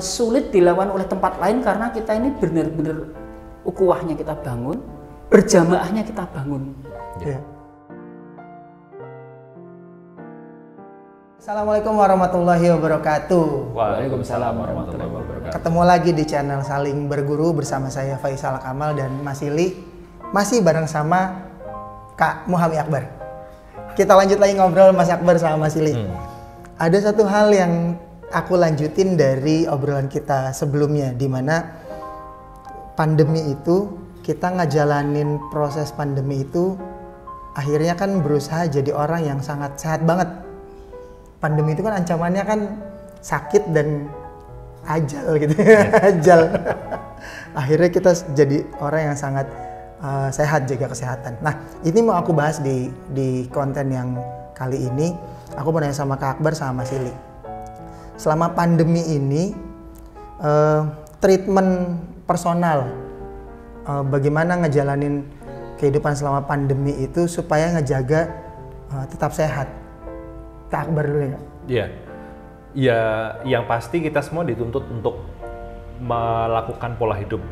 sulit dilawan oleh tempat lain karena kita ini benar-benar ukhuwahnya kita bangun, berjamaahnya kita bangun. Ya. Assalamualaikum warahmatullahi wabarakatuh. Waalaikumsalam warahmatullahi wabarakatuh. Ketemu lagi di channel Saling Berguru bersama saya Faisal Kamal dan Mas Ili. Masih bareng sama Kak Muhammad Akbar. Kita lanjut lagi ngobrol Mas Akbar sama Mas Ili. Ada satu hal yang aku lanjutin dari obrolan kita sebelumnya, di mana pandemi itu, kita ngejalanin proses pandemi itu, akhirnya kan berusaha jadi orang yang sangat sehat banget. Pandemi itu kan ancamannya kan sakit dan ajal gitu, ajal. Akhirnya kita jadi orang yang sangat sehat, jaga kesehatan. Nah, ini mau aku bahas di konten yang kali ini. Aku mau nanya sama Kak Akbar sama Mas Ili. Selama pandemi ini, treatment personal, bagaimana ngejalanin kehidupan selama pandemi itu supaya ngejaga tetap sehat. Kak Akbar dulu ya. Iya, ya yang pasti kita semua dituntut untuk melakukan pola hidup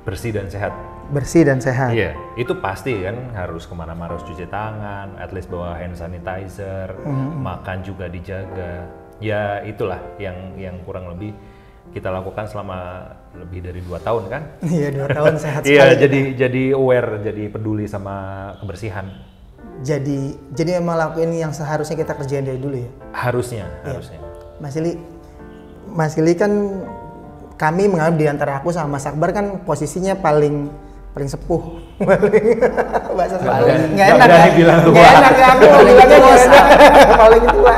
bersih dan sehat. Bersih dan sehat. Iya, itu pasti kan, harus kemana-mana harus cuci tangan, at least bawa hand sanitizer, makan juga dijaga. Ya itulah yang kurang lebih kita lakukan selama lebih dari 2 tahun kan? Iya, 2 tahun sehat sekali. Iya, jadi aware, jadi peduli sama kebersihan. Jadi memang lakuin yang seharusnya kita kerjain dari dulu ya? Harusnya. Mas Ili kan, kami menganggap di antara aku sama Mas Akbar kan posisinya paling sepuh. Bahasa sepuh. Nggak enak ya? Nggak enak ya, aku bilangnya paling tua.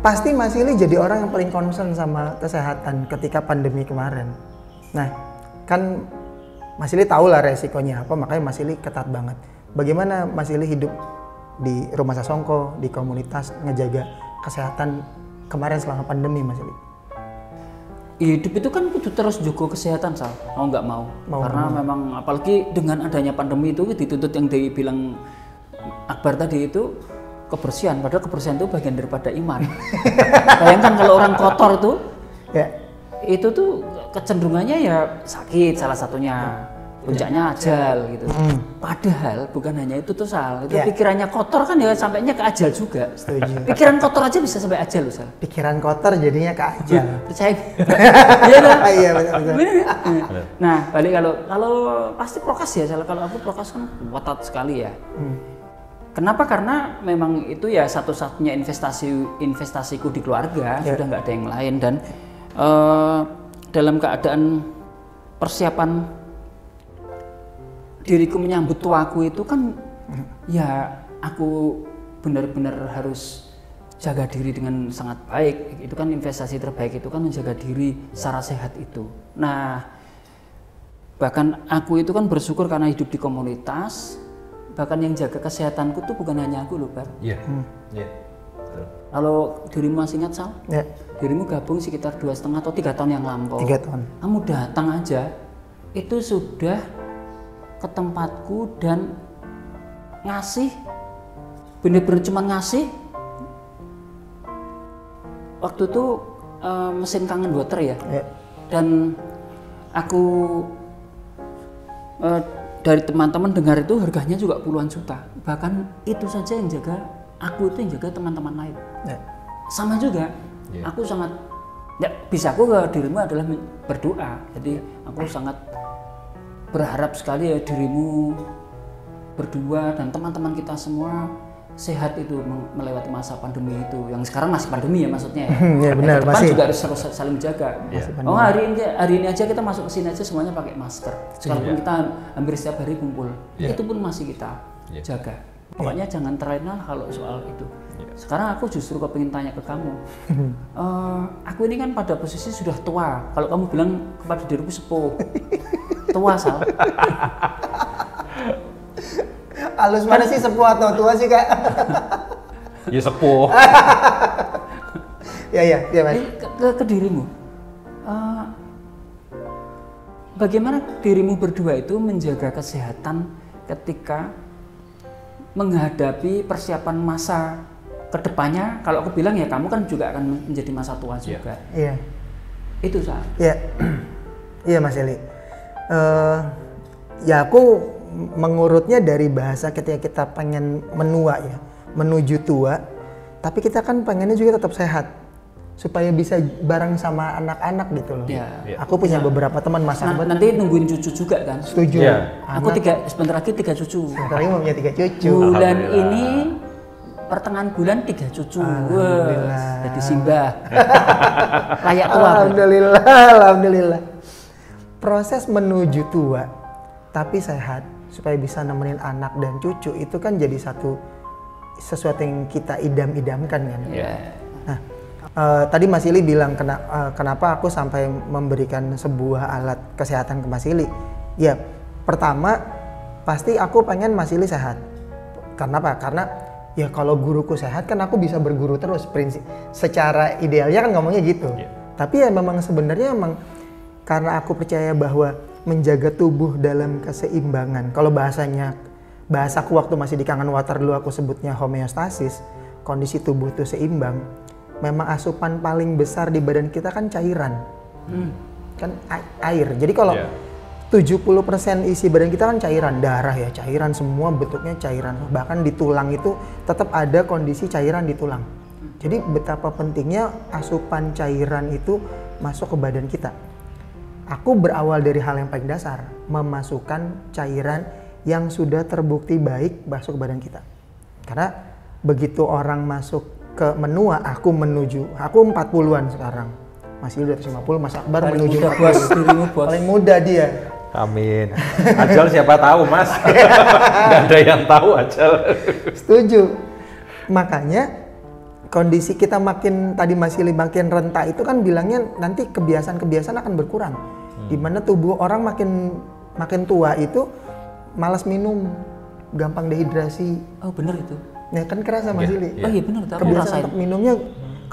Pasti Mas Ili jadi orang yang paling concern sama kesehatan ketika pandemi kemarin. Nah, kan Mas Ili tahu lah resikonya apa, makanya Mas Ili ketat banget. Bagaimana Mas Ili hidup di Rumah Sasongko, di komunitas, ngejaga kesehatan kemarin selama pandemi, Mas Ili? Hidup itu kan kudu terus jaga kesehatan, Sal. Mau nggak mau. Karena memang apalagi dengan adanya pandemi itu dituntut yang dibilang Akbar tadi itu kebersihan. Padahal kebersihan itu bagian daripada iman. Bayangkan kalau orang kotor tuh, ya itu tuh kecenderungannya ya sakit salah satunya, puncaknya ajal gitu. Padahal bukan hanya itu tuh, Sal. Itu pikirannya kotor kan ya sampainya ke ajal juga. Setuju. Pikiran kotor aja bisa sampai ajal loh, Sal. Pikiran kotor jadinya ke ajal. Percaya? Iya kan? Iya betul. Nah, balik kalau pasti prokes ya, Sal. Kalau aku prokes kan ketat sekali ya. Kenapa? Karena memang itu ya satu-satunya investasiku di keluarga, sudah nggak ada yang lain. Dan dalam keadaan persiapan diriku menyambut tuaku itu kan ya aku benar-benar harus jaga diri dengan sangat baik. Itu kan investasi terbaik, itu kan menjaga diri secara sehat itu. Nah, bahkan aku itu kan bersyukur karena hidup di komunitas, bahkan yang jaga kesehatanku tuh bukan hanya aku loh, Bar. Iya. Kalau dirimu masih ingat, Sal? Ya. Dirimu gabung sekitar 2,5 atau 3 tahun yang lampau. 3 tahun. Kamu datang aja, itu sudah ke tempatku dan ngasih, bener-bener cuma ngasih. Waktu itu mesin kangen water ya. Dan aku dari teman-teman dengar itu harganya juga puluhan juta. Bahkan itu saja yang jaga, aku itu yang jaga teman-teman lain. Sama juga, aku sangat, ya bisa aku ke dirimu adalah berdoa. Jadi aku sangat berharap sekali ya dirimu berdua dan teman-teman kita semua sehat itu melewati masa pandemi itu. Yang sekarang masih pandemi ya maksudnya ya. Ya benar, depan masih. juga harus saling menjaga. Oh hari ini aja kita masuk ke sini aja semuanya pakai masker. Sekalipun kita hampir setiap hari kumpul, itu pun masih kita jaga. Pokoknya jangan terlena kalau soal itu. Sekarang aku justru kepingin tanya ke kamu. Aku ini kan pada posisi sudah tua. Kalau kamu bilang kepada diriku sepuh, tua, Sal. Halus mana sih, sepuh atau tua sih, Kak? Ya sepuh. Ya Mas. Ke dirimu. Bagaimana dirimu berdua itu menjaga kesehatan ketika menghadapi persiapan masa kedepannya kalau aku bilang ya kamu kan juga akan menjadi masa tua juga. Iya. Itu Sal. Iya. Iya Mas Eli. Ya aku mengurutnya dari bahasa ketika kita pengen menua ya, menuju tua, tapi kita kan pengennya juga tetap sehat supaya bisa bareng sama anak-anak gitu loh. Ya. Aku punya beberapa teman Mas Akbar. Nanti nungguin cucu juga kan? Setuju. Ya. Aku sebentar lagi 3 cucu. Sebentar lagi mau punya 3 cucu. Bulan ini pertengahan bulan 3 cucu. Wah, jadi simbah. Layak tua. Alhamdulillah, alhamdulillah. Proses menuju tua tapi sehat supaya bisa nemenin anak dan cucu itu kan jadi sesuatu yang kita idam-idamkan kan. Ya. Nah, tadi Mas Ili bilang kenapa aku sampai memberikan sebuah alat kesehatan ke Mas Ili. Ya, pertama pasti aku pengen Mas Ili sehat. Karena apa? Karena ya kalau guruku sehat kan aku bisa berguru terus, prinsip. Secara idealnya kan ngomongnya gitu. Tapi ya memang sebenarnya karena aku percaya bahwa menjaga tubuh dalam keseimbangan. Kalau bahasaku waktu masih di Kangen Water dulu aku sebutnya homeostasis, kondisi tubuh itu seimbang. Memang asupan paling besar di badan kita kan cairan. Kan air. Jadi kalau 70% isi badan kita kan cairan, darah ya, cairan semua bentuknya cairan. Bahkan di tulang itu tetap ada kondisi cairan di tulang. Jadi betapa pentingnya asupan cairan itu masuk ke badan kita. Aku berawal dari hal yang paling dasar, memasukkan cairan yang sudah terbukti baik masuk ke badan kita. Karena begitu orang masuk ke menua, aku 40-an sekarang. Masih udah 50, Mas Akbar Paling menuju muda, 40. bos, dirimu, bos. Paling muda dia. Amin. Ajal siapa tahu Mas. Gak ada yang tahu Ajal. Setuju. Makanya kondisi kita masih makin renta itu kan bilangnya nanti kebiasaan-kebiasaan akan berkurang. Dimana tubuh orang makin tua itu malas minum, gampang dehidrasi. Oh bener itu. Ya kan kerasa Mas Ili. Oh iya bener, aku Kebiasaan rasain. untuk minumnya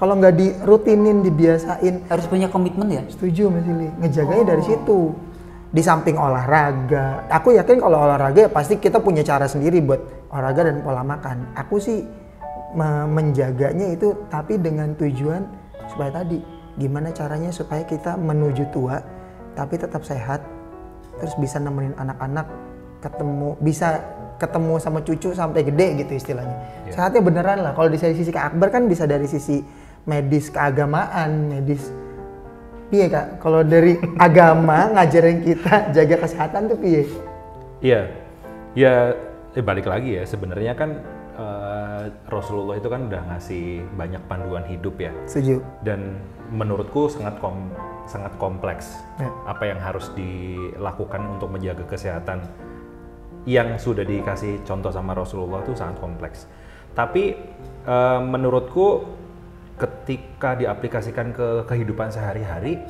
kalau nggak dirutinin, dibiasain. Harus punya komitmen ya. Setuju Mas Ili. Ngejaganya dari situ. Di samping olahraga, aku yakin kalau olahraga pasti kita punya cara sendiri buat olahraga dan pola makan. Aku sih menjaganya itu tapi dengan tujuan supaya tadi gimana caranya supaya kita menuju tua tapi tetap sehat, terus bisa nemenin anak-anak bisa ketemu sama cucu sampai gede gitu istilahnya. Sehatnya beneran lah. Kalau di sisi Kak Akbar kan bisa dari sisi medis keagamaan, medis. Piye Kak? Kalau dari agama ngajarin kita jaga kesehatan tuh piye? Iya. Ya balik lagi ya, sebenarnya kan Rasulullah itu kan udah ngasih banyak panduan hidup ya. Setuju. Dan menurutku sangat kompleks apa yang harus dilakukan untuk menjaga kesehatan yang sudah dikasih contoh sama Rasulullah itu sangat kompleks. Tapi menurutku ketika diaplikasikan ke kehidupan sehari-hari,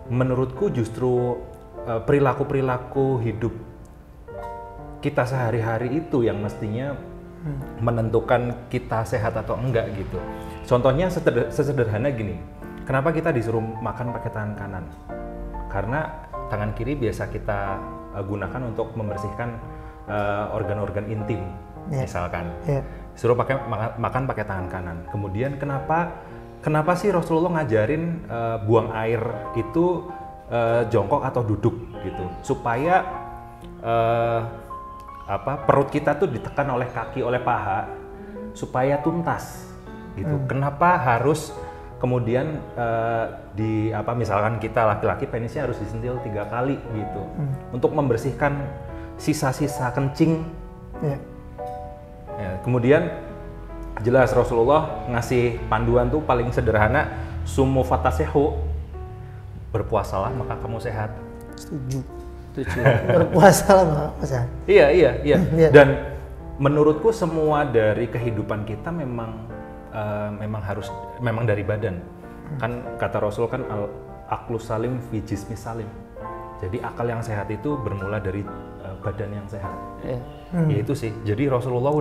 menurutku justru perilaku-perilaku hidup kita sehari-hari itu yang mestinya menentukan kita sehat atau enggak gitu. Contohnya sesederhana gini, kenapa kita disuruh makan pakai tangan kanan? Karena tangan kiri biasa kita gunakan untuk membersihkan organ-organ intim, misalkan. Suruh makan pakai tangan kanan. Kemudian kenapa sih Rasulullah ngajarin buang air itu jongkok atau duduk gitu, supaya perut kita tuh ditekan oleh kaki, oleh paha supaya tuntas gitu. Kenapa harus kemudian misalkan kita laki-laki penisnya harus disentil 3 kali gitu untuk membersihkan sisa-sisa kencing. Ya, kemudian jelas Rasulullah ngasih panduan tuh paling sederhana, sumu fatasehu, berpuasalah maka kamu sehat. Setuju. Berpuasalah maka kamu sehat. Iya. Dan menurutku semua dari kehidupan kita memang dari badan. Kan kata Rasul kan al-aqlu salim fi jismi salim. Jadi akal yang sehat itu bermula dari badan yang sehat. Ya itu sih. Jadi Rasulullah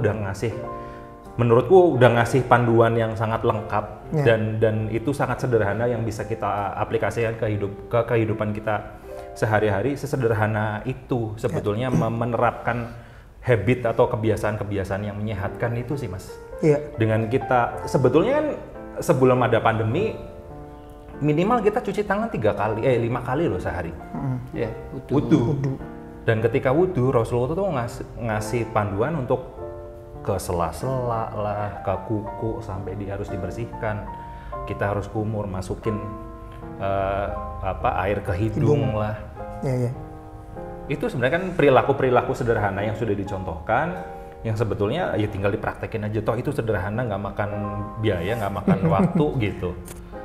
menurutku udah ngasih panduan yang sangat lengkap dan itu sangat sederhana yang bisa kita aplikasikan ke kehidupan kita sehari-hari. Sesederhana itu sebetulnya menerapkan habit atau kebiasaan-kebiasaan yang menyehatkan itu sih Mas. Iya. Dengan kita sebetulnya kan sebelum ada pandemi minimal kita cuci tangan 5 kali loh sehari. Ya, Wudu. Dan ketika wudu Rasulullah tuh ngasih panduan untuk ke sela-sela lah, ke kuku sampai dia harus dibersihkan. Kita harus kumur, masukin air ke hidung lah. Iya. Itu sebenarnya kan perilaku-perilaku sederhana yang sudah dicontohkan, yang sebetulnya ya tinggal dipraktekin aja, toh itu sederhana, nggak makan biaya, nggak makan waktu gitu.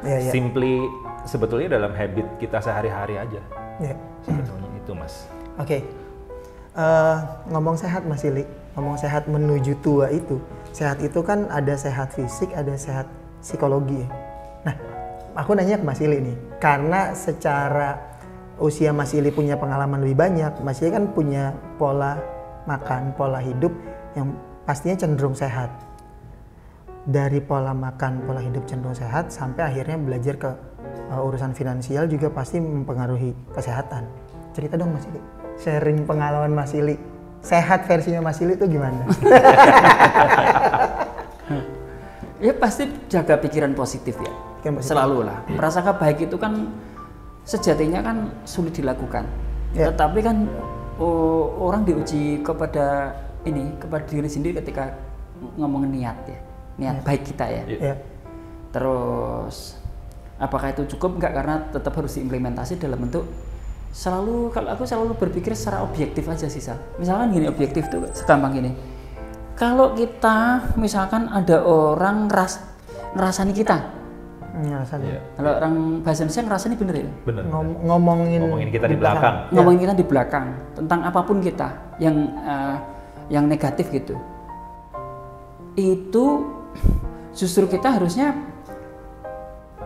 Iya. Simply sebetulnya dalam habit kita sehari-hari aja. Iya. Sebetulnya itu Mas. Oke. Ngomong sehat Mas Ili, ngomong sehat menuju tua itu. Sehat itu kan ada sehat fisik, ada sehat psikologi. Nah, aku nanya ke Mas Ili nih, karena secara usia Mas Ili punya pengalaman lebih banyak, Mas Ili kan punya pola makan, pola hidup yang pastinya cenderung sehat. Dari pola makan, pola hidup cenderung sehat sampai akhirnya belajar ke urusan finansial juga pasti mempengaruhi kesehatan. Cerita dong Mas Ili, sharing pengalaman Mas Ili. Sehat versinya Mas Ili itu gimana? Ya pasti jaga pikiran positif ya. Selalu lah. Prasangka baik itu kan sejatinya kan sulit dilakukan. Tetapi kan orang diuji kepada diri sendiri ketika ngomongin niat ya. Niat baik kita ya. Terus apakah itu cukup? Enggak, karena tetap harus diimplementasi dalam bentuk kalau aku selalu berpikir secara objektif aja sih Sal. Misalkan gini, objektif tuh segampang gini. Kalau kita misalkan ada orang ngerasani kita. Kalau orang bahasa Indonesia ngerasani bener ya? Bener. Ngomongin kita di belakang. Ngomongin kita di belakang tentang apapun kita yang negatif gitu. Itu justru kita harusnya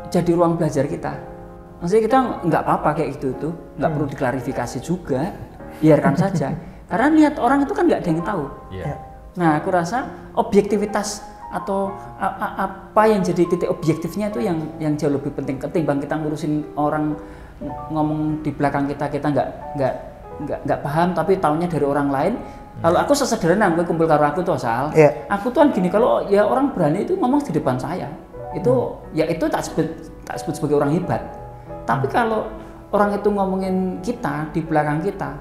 jadi ruang belajar kita. Maksudnya kita nggak apa-apa kayak gitu tuh, nggak perlu diklarifikasi juga, biarkan saja. Karena niat orang itu kan nggak ada yang tahu. Nah, aku rasa objektivitas atau apa yang jadi titik objektifnya itu yang jauh lebih penting ketimbang kita ngurusin orang ngomong di belakang kita nggak paham tapi taunya dari orang lain. Kalau aku sesederhana, aku kumpul karo aku tuh Sal. Aku tuh kan gini, kalau ya orang berani itu ngomong di depan saya, itu ya itu tak sebut sebagai orang hebat. Tapi kalau orang itu ngomongin kita di belakang kita,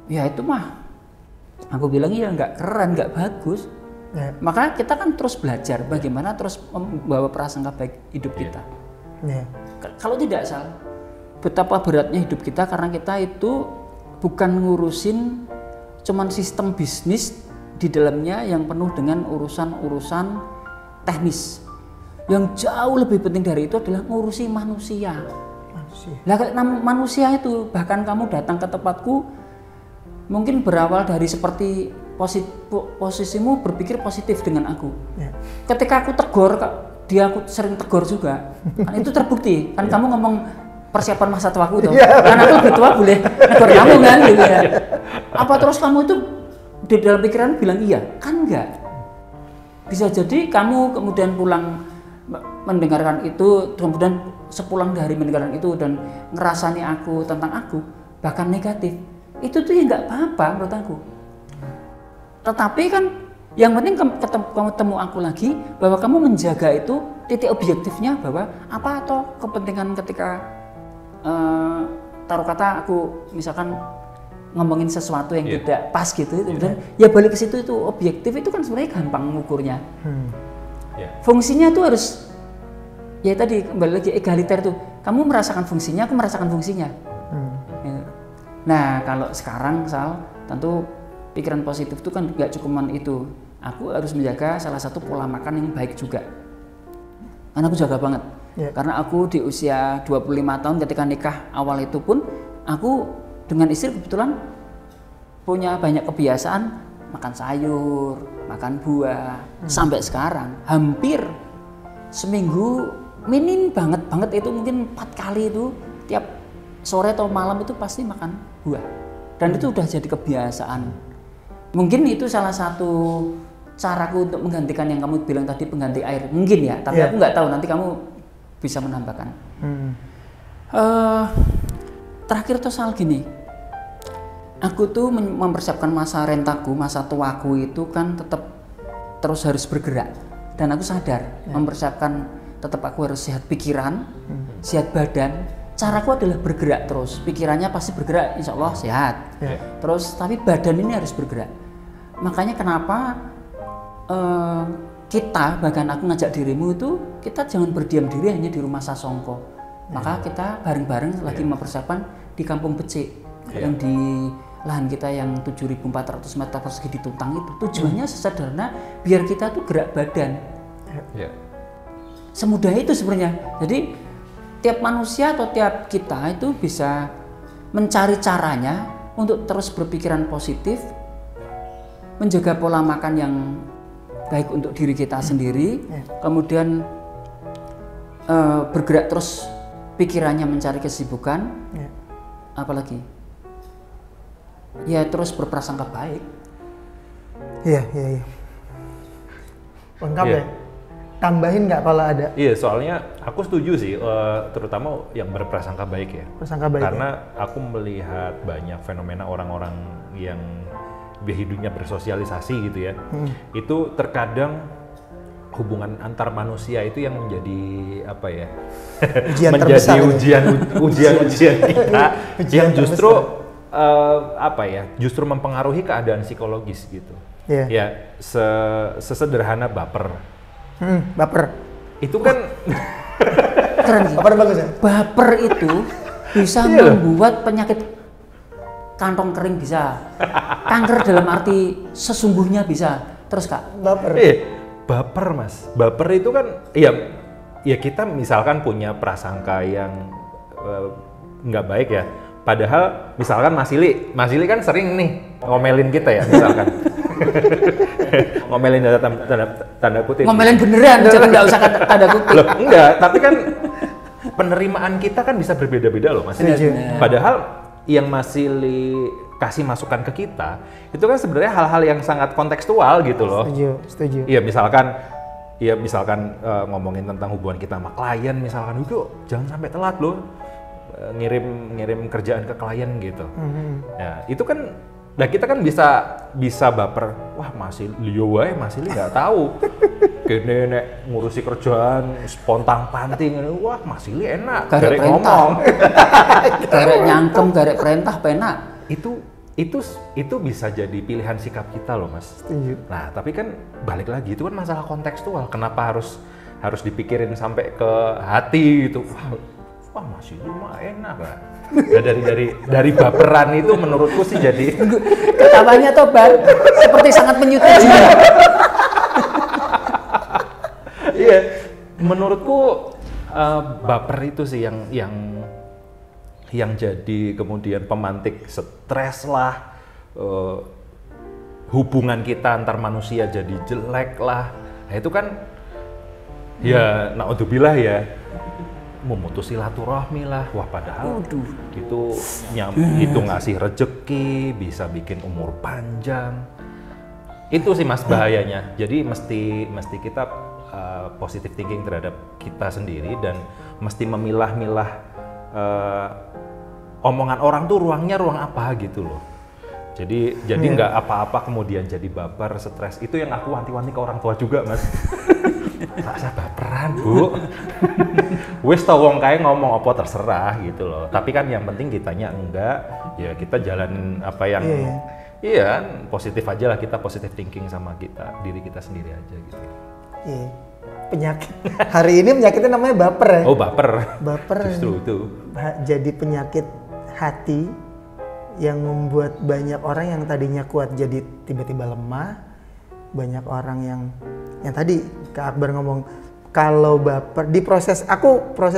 ya itu mah aku bilang ya nggak keren, nggak bagus. Maka kita kan terus belajar bagaimana terus membawa prasangka baik hidup kita. Kalau tidak Sal, betapa beratnya hidup kita karena kita itu bukan ngurusin cuman sistem bisnis di dalamnya yang penuh dengan urusan-urusan teknis. Yang jauh lebih penting dari itu adalah ngurusi manusia. Lah manusia itu, bahkan kamu datang ke tempatku mungkin berawal dari seperti posisimu berpikir positif dengan aku. Ketika aku tegur, aku sering tegur juga. Kan itu terbukti. Kan kamu ngomong persiapan masa tuaku tuh. Kan aku lebih tua boleh tegur kamu kan gitu ya. Apa terus kamu itu di dalam pikiran bilang iya? Kan enggak. Bisa jadi kamu kemudian pulang mendengarkan itu, kemudian sepulang dari mendengarkan itu dan ngerasani aku tentang aku bahkan negatif, itu tuh ya nggak apa-apa menurut aku. Tetapi kan yang penting kamu ketemu aku lagi bahwa kamu menjaga itu titik objektifnya, bahwa apa atau kepentingan ketika taruh kata aku misalkan ngomongin sesuatu yang tidak pas gitu, kemudian ya balik ke situ, itu objektif itu kan sebenarnya gampang mengukurnya. Fungsinya tuh harus ya tadi kembali lagi egaliter tuh, kamu merasakan fungsinya, aku merasakan fungsinya. Nah kalau sekarang Sal, tentu pikiran positif itu kan nggak cukuman itu, aku harus menjaga salah satu pola makan yang baik juga. Karena aku jaga banget, karena aku di usia 25 tahun ketika nikah awal itu pun aku dengan istri kebetulan punya banyak kebiasaan makan sayur, makan buah. Sampai sekarang hampir seminggu minim banget itu mungkin 4 kali itu tiap sore atau malam itu pasti makan buah. Dan itu udah jadi kebiasaan. Mungkin itu salah satu caraku untuk menggantikan yang kamu bilang tadi, pengganti air. Mungkin ya, tapi aku nggak tahu, nanti kamu bisa menambahkan. Terakhir tuh soal gini, aku tuh mempersiapkan masa rentaku, masa tuaku itu kan tetap terus harus bergerak. dan aku sadar mempersiapkan tetap aku harus sehat pikiran, sehat badan. Caraku adalah bergerak terus. Pikirannya pasti bergerak, insya Allah sehat. Terus tapi badan ini harus bergerak. Makanya kenapa kita, bahkan aku ngajak dirimu itu, kita jangan berdiam diri hanya di rumah Sasongko. Maka kita bareng-bareng lagi mempersiapkan di Kampung Becik yang di lahan kita yang 7.400 meter persegi di Tuntang itu. Tujuannya sesederhana biar kita tuh gerak badan. Semudah itu sebenarnya. Jadi tiap manusia atau tiap kita itu bisa mencari caranya untuk terus berpikiran positif, menjaga pola makan yang baik untuk diri kita sendiri, kemudian bergerak terus pikirannya mencari kesibukan, apalagi ya terus berprasangka baik. Iya. Lengkap ya. Tambahin nggak kalau ada? Iya, soalnya aku setuju sih, terutama yang berprasangka baik ya. Prasangka baik. Karena aku melihat banyak fenomena orang-orang yang hidupnya bersosialisasi gitu ya. Itu terkadang hubungan antar manusia itu yang menjadi apa ya? Menjadi ujian kita yang justru justru mempengaruhi keadaan psikologis gitu. Ya, sesederhana baper. Baper. Itu kan keren sih. Baper bagus ya? Baper itu bisa membuat penyakit kantong kering bisa. Kanker dalam arti sesungguhnya bisa. Terus Kak? Baper. Baper Mas. Baper itu kan ya kita misalkan punya prasangka yang nggak baik ya. Padahal misalkan Mas Ili kan sering nih ngomelin kita ya misalkan. Ngomelin tanda kutip. Ngomelin beneran, jangan nggak usah tanda kutip. Loh, enggak, tapi kan penerimaan kita kan bisa berbeda-beda loh Mas. Padahal yang Mas Ili kasih masukan ke kita, itu kan sebenarnya hal-hal yang sangat kontekstual gitu loh. Setuju. Iya, misalkan ngomongin tentang hubungan kita sama klien misalkan, udah jangan sampai telat loh. Ngirim kerjaan ke klien gitu. Ya, itu kan kita kan bisa baper. Wah, masih Leo wae, masih nggak tahu. Kene nek ngurusi kerjaan spontan-panting. Wah, masih enak. Garek ngomong. Garek nyangkem, garek perintah penak. Itu bisa jadi pilihan sikap kita loh, Mas. Setuju. Nah, tapi kan balik lagi itu kan masalah kontekstual. Kenapa harus dipikirin sampai ke hati gitu. Wah, masih mah enak lah. Ya, dari baperan itu menurutku sih jadi ketawanya Tobar seperti sangat menyetujui. Iya, menurutku baper itu sih yang jadi kemudian pemantik stres lah, hubungan kita antar manusia jadi jelek lah. Nah itu kan ya naudzubillah ya, memutus silaturahmi lah. Wah, padahal itu ngasih rejeki, bisa bikin umur panjang. Itu sih Mas bahayanya. Jadi mesti kita positive thinking terhadap kita sendiri dan mesti memilah-milah omongan orang tuh ruangnya ruang apa gitu loh. Jadi nggak apa-apa kemudian jadi baper, stres. Itu yang aku wanti-wanti ke orang tua juga, Mas. Rasa baperan, Bu. Wis tau wong kae ngomong apa terserah gitu loh. Tapi kan yang penting kitanya enggak, ya kita jalanin apa yang iya, positif aja lah, kita positive thinking sama diri kita sendiri aja gitu. Iya. Penyakit. Hari ini penyakitnya namanya baper ya. Oh, baper. Baper. Justru itu. Jadi penyakit hati yang membuat banyak orang yang tadinya kuat jadi tiba-tiba lemah. Banyak orang yang tadi Kak Akbar ngomong, kalau baper di proses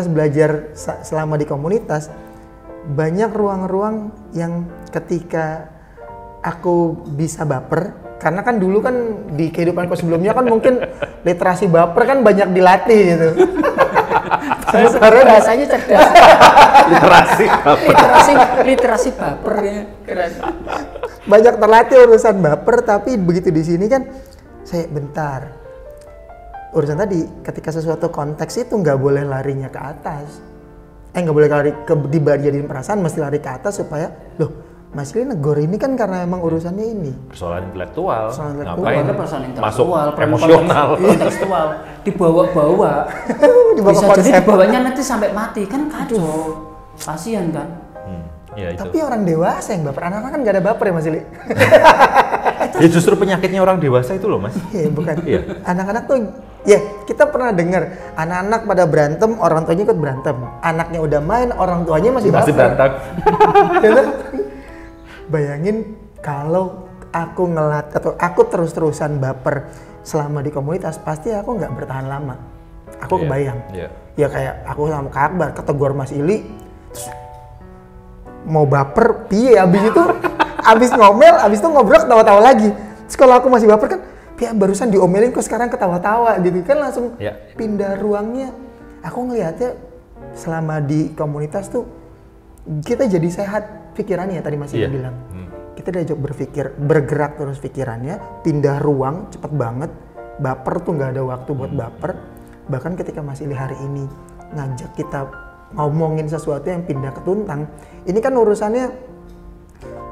belajar selama di komunitas, banyak ruang-ruang yang ketika aku bisa baper, karena kan dulu kan di kehidupanku sebelumnya kan mungkin literasi baper kan banyak dilatih gitu. Sebenarnya bahasanya cerdas. literasi baper ya. Keren. Banyak terlatih urusan baper, tapi begitu di sini kan saya bentar. Urusan tadi ketika sesuatu konteks itu nggak boleh larinya ke atas. Nggak boleh lari ke dijadiin perasaan, mesti lari ke atas supaya Mas Ili negor ini kan karena emang urusannya ini. Persoalan intelektual. Ngapain Ngapain? persoalan Masuk intelektual, emosional. kontekstual, dibawa-bawa. Dibawa Bisa konsep. jadi dibawanya nanti sampai mati kan kacau. Kasihan kan. Ya itu. Tapi orang dewasa yang baper, anak-anak kan gak ada baper ya Mas Ili? Ya justru penyakitnya orang dewasa itu loh Mas. Iya bukan. Iya. Anak-anak tuh, ya kita pernah dengar anak-anak pada berantem, orang tuanya ikut berantem. Anaknya udah main, orang tuanya masih Masih baper. berantak. Ya kan? Bayangin kalau aku atau aku terus-terusan baper selama di komunitas, pasti aku nggak bertahan lama. Aku Iya, kebayang. iya. Ya kayak aku sama Kak Akbar ketegur Mas Ili, terus mau baper, piye abis ngomel, abis itu ngobrol ketawa-tawa lagi. Terus kalau aku masih baper kan, piye barusan diomelin kok sekarang ketawa-tawa gitu kan, langsung Iya. pindah ruangnya. Aku ngelihatnya selama di komunitas tuh kita jadi sehat pikirannya tadi Mas Ili Iya. bilang. Kita diajak berpikir, bergerak terus pikirannya, pindah ruang cepet banget. Baper tuh nggak ada waktu buat baper. Bahkan ketika Mas Ili hari ini ngajak kita ngomongin sesuatu yang pindah ke tuntang, ini kan urusannya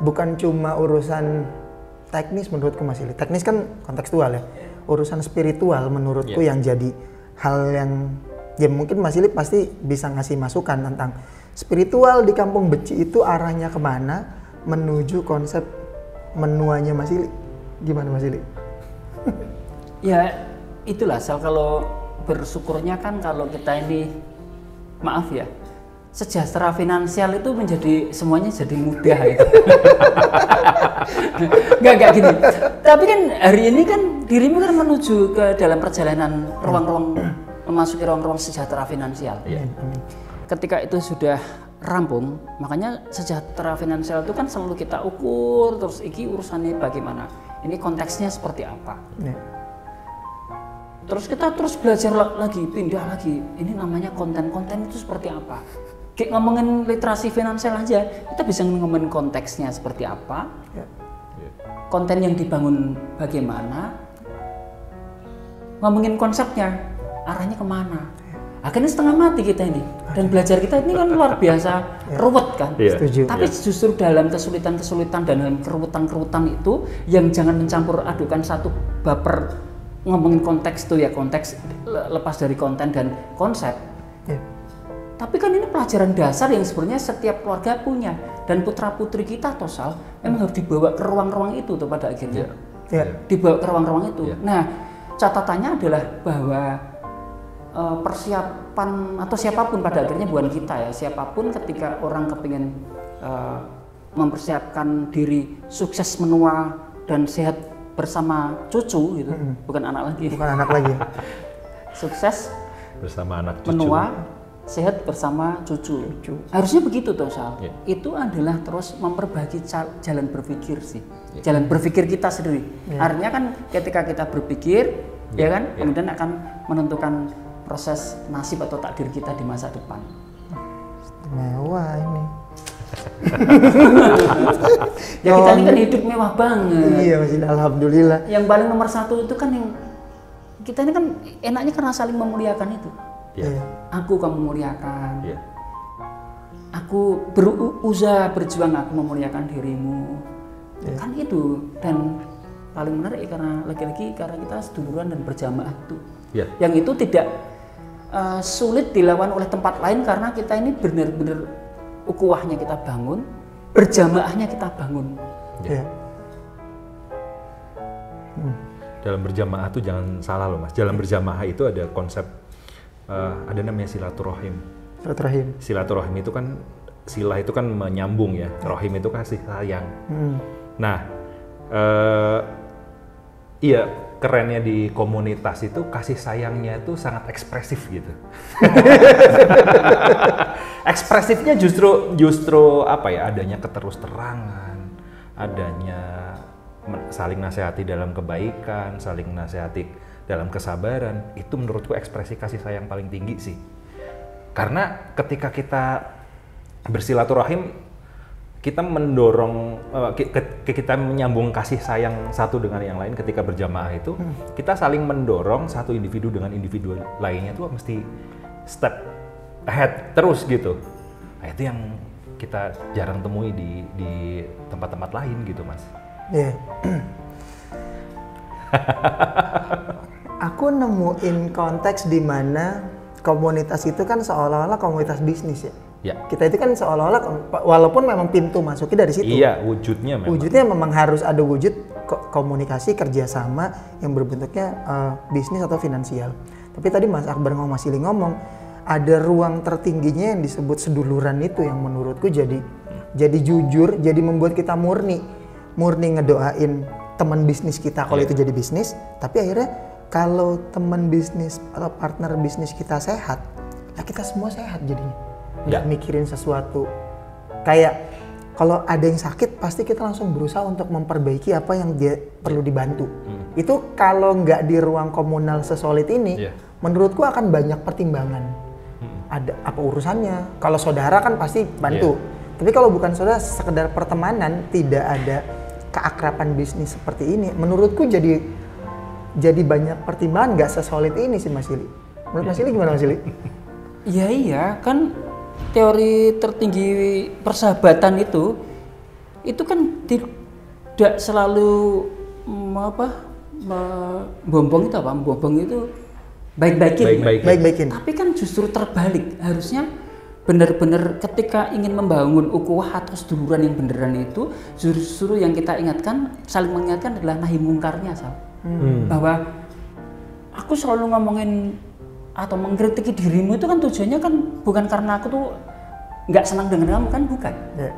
bukan cuma urusan teknis menurutku Mas Ili. Teknis kan kontekstual ya. Urusan spiritual menurutku yang jadi hal yang ya mungkin Mas Ili pasti bisa ngasih masukan tentang spiritual di Kampung Beci itu arahnya kemana menuju konsep menuanya Mas Ili. Gimana Mas Ili? Ya itulah Sal, kalau bersyukurnya kan kalau kita ini, maaf ya, sejahtera finansial itu menjadi semuanya jadi mudah gitu. Nggak gini. Tapi kan hari ini kan dirimu kan menuju ke dalam perjalanan ruang-ruang, memasuki ruang-ruang sejahtera finansial. Ketika itu sudah rampung, makanya sejahtera finansial itu kan selalu kita ukur terus, iki urusannya bagaimana, ini konteksnya seperti apa. Terus kita terus belajar lagi, pindah lagi, ini namanya konten-konten itu seperti apa. Kayak ngomongin literasi finansial aja, kita bisa ngomongin konteksnya seperti apa, konten yang dibangun bagaimana, ngomongin konsepnya, arahnya kemana. Akhirnya setengah mati kita ini, dan belajar kita ini kan luar biasa ruwet kan. Setuju. Tapi justru dalam kesulitan-kesulitan dan dalam keruwetan-keruwetan itu, yang jangan mencampur adukan satu baper ngomongin konteks tuh ya, konteks lepas dari konten dan konsep. Tapi kan ini pelajaran dasar yang sebenarnya setiap keluarga punya, dan putra putri kita Tosal memang harus dibawa ke ruang-ruang itu tuh pada akhirnya. Dibawa ke ruang-ruang itu. Nah, catatannya adalah bahwa persiapan atau siapapun pada akhirnya, bukan kita ya, siapapun ketika orang kepingin mempersiapkan diri sukses menua dan sehat bersama cucu gitu, bukan anak lagi. Bukan anak lagi. Sukses bersama anak cucu. menua, sehat bersama cucu. Harusnya begitu toh Sal. Itu adalah terus memperbaiki jalan berpikir sih. Jalan berpikir kita sendiri. Artinya kan ketika kita berpikir, ya kan, kemudian akan menentukan proses nasib atau takdir kita di masa depan. Mewah ini. Ya kita ini kan hidup mewah banget. Iya masih alhamdulillah. Yang paling nomor satu itu kan yang kita ini kan enaknya karena saling memuliakan itu. Aku kamu muliakan. Aku berusaha berjuang, aku memuliakan dirimu. Kan itu. Dan paling menarik karena lagi-lagi karena kita seduluran dan berjamaah tuh. Yang itu tidak sulit dilawan oleh tempat lain karena kita ini benar-benar ukuahnya kita bangun, berjamaahnya kita bangun. Dalam berjamaah tuh jangan salah loh Mas. Dalam berjamaah itu ada konsep, ada namanya silaturahim. Silaturahim itu kan, sila itu kan menyambung ya, rohim itu kasih sayang. Nah, iya kerennya di komunitas itu kasih sayangnya itu sangat ekspresif gitu. Ekspresifnya justru apa ya, adanya keterus-terangan, adanya saling nasihati dalam kebaikan, saling nasihati dalam kesabaran. Itu menurutku ekspresi kasih sayang paling tinggi sih. Karena ketika kita bersilaturahim, kita mendorong, kita menyambung kasih sayang satu dengan yang lain. Ketika berjamaah itu, kita saling mendorong satu individu dengan individu lainnya tuh mesti step ahead terus gitu. Nah, itu yang kita jarang temui di tempat-tempat lain gitu Mas. Iya. Aku nemuin konteks di mana komunitas itu kan seolah-olah komunitas bisnis ya. Ya. Kita itu kan seolah-olah walaupun memang pintu masuknya dari situ. Iya, wujudnya memang. Wujudnya memang harus ada wujud komunikasi kerjasama yang berbentuknya bisnis atau finansial. Tapi tadi Mas Akbar Mas Ili ngomong ada ruang tertingginya yang disebut seduluran itu yang menurutku jadi jujur, jadi membuat kita murni ngedoain teman bisnis kita kalau itu jadi bisnis. Tapi akhirnya kalau teman bisnis atau partner bisnis kita sehat, ya kita semua sehat jadinya. Nggak mikirin sesuatu. Kayak kalau ada yang sakit pasti kita langsung berusaha untuk memperbaiki apa yang dia perlu dibantu. Itu kalau nggak di ruang komunal sesolid ini, menurutku akan banyak pertimbangan. Ada apa urusannya? Kalau saudara kan pasti bantu. Tapi kalau bukan saudara, sekedar pertemanan, tidak ada keakraban bisnis seperti ini. Menurutku jadi banyak pertimbangan nggak sesolid ini sih Mas Ili. Menurut Mas Ili gimana Mas Ili? Iya kan teori tertinggi persahabatan itu kan tidak selalu membombong itu baik-baikin. Tapi kan justru terbalik, harusnya benar-benar ketika ingin membangun ukhuwah atau seduluran yang beneran itu justru yang kita ingatkan, saling mengingatkan adalah nahi mungkarnya bahwa aku selalu ngomongin atau mengkritiki dirimu itu kan tujuannya kan bukan karena aku tuh nggak senang dengan kamu kan, bukan.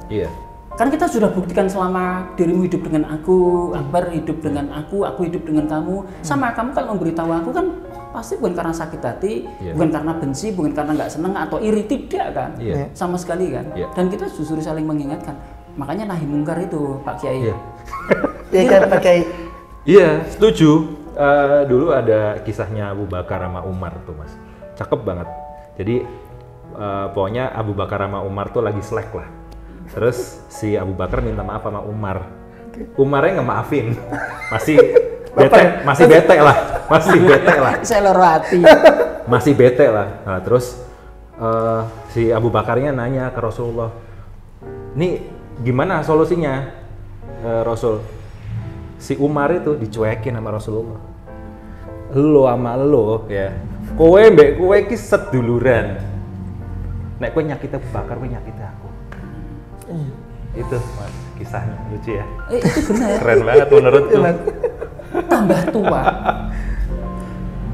Iya. Kan kita sudah buktikan selama dirimu hidup dengan aku, Akbar hidup dengan aku hidup dengan kamu. Sama kamu kalau memberitahu aku kan pasti bukan karena sakit hati, bukan karena benci, bukan karena nggak senang atau iri, tidak kan. Sama sekali kan. Dan kita justru saling mengingatkan. Makanya nahi mungkar itu Pak Kiai. Iya kan Pak Kiai. Iya, setuju. Dulu ada kisahnya Abu Bakar sama Umar tuh Mas, cakep banget. Jadi pokoknya Abu Bakar sama Umar tuh lagi slack lah. Terus si Abu Bakar minta maaf sama Umar. Umarnya nggak maafin, masih bete lah. Saya loro hati. Masih bete lah. Nah, terus si Abu Bakarnya nanya ke Rasulullah, "Nih gimana solusinya Rasul?" Si Umar itu dicuekin sama Rasulullah. Lo sama lo ya, kowe mbek kowe iki seduluran. Nek kowe nyakiti Abu Bakar, kowe nyakiti aku. Itu Mas, kisahnya lucu ya. Itu benar. Keren banget menurutku. Tambah tua,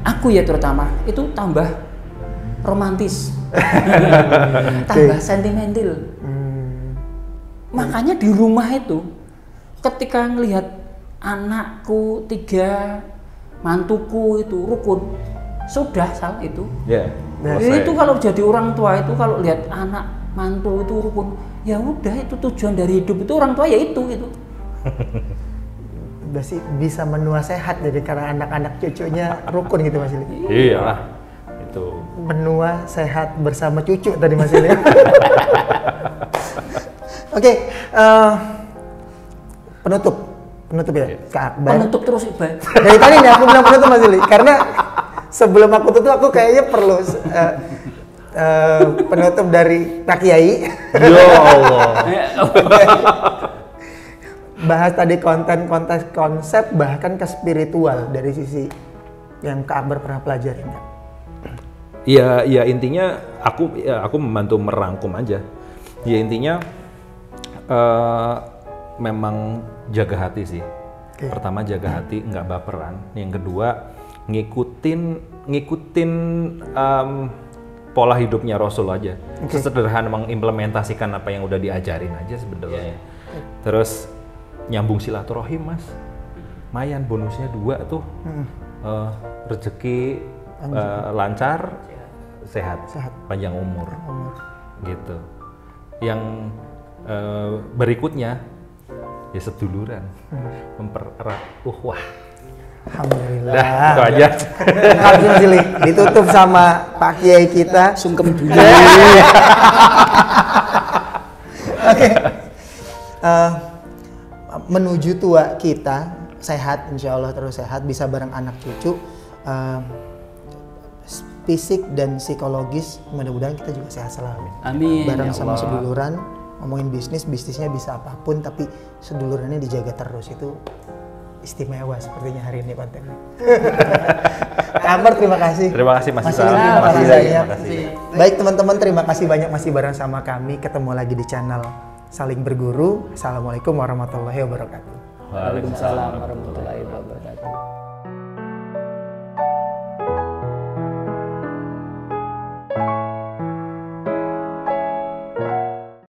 aku ya terutama itu tambah romantis, tambah sentimental. Makanya di rumah itu, ketika ngelihat anakku 3, mantuku itu rukun, sudah salah itu. Itu kalau jadi orang tua itu kalau lihat anak mantu itu rukun, ya udah itu tujuan dari hidup itu orang tua ya itu gitu. Berarti bisa menua sehat jadi karena anak-anak cucunya rukun gitu Mas Ili. Iyalah itu. Menua sehat bersama cucu tadi Mas Ili. Oke, penutup ya Kak Akbar. Penutup terus Iqbal. Dari tadi nih aku bilang penutup Mas Ili karena sebelum aku tutup aku kayaknya perlu penutup dari Pak Kiai. Ya Allah. Bahas tadi konsep bahkan ke spiritual dari sisi yang Kak Akbar pernah pelajari Kak. Iya intinya aku membantu merangkum aja. Ya intinya memang jaga hati sih. Pertama jaga hati, nggak baperan. Yang kedua ngikutin pola hidupnya Rasul aja. Sesederhana mengimplementasikan apa yang udah diajarin aja sebenarnya. Terus nyambung silaturahim Mas. Mayan bonusnya 2 tuh. Rezeki lancar, sehat, panjang umur. Gitu. Yang berikutnya ya seduluran, mempererat ukhuwah. Alhamdulillah. Dah, itu aja. Alhamdulillah. Ditutup sama Pak Kiai kita. Sungkem dulu. Oke. Menuju tua kita sehat, insya Allah terus sehat, bisa bareng anak cucu. Fisik dan psikologis mudah-mudahan kita juga sehat selalu. Amin. Bareng ya sama Allah. seduluran ngomongin bisnisnya bisa apapun tapi sedulurannya dijaga terus, itu istimewa sepertinya hari ini kontennya. Kak Akbar, terima kasih. Terima kasih Mas Masih Islam. terima kasih Terima banyak. kasih. Baik teman-teman, terima kasih banyak masih bareng sama kami. Ketemu lagi di channel Saling Berguru. Assalamualaikum warahmatullahi wabarakatuh. Waalaikumsalam warahmatullahi wabarakatuh.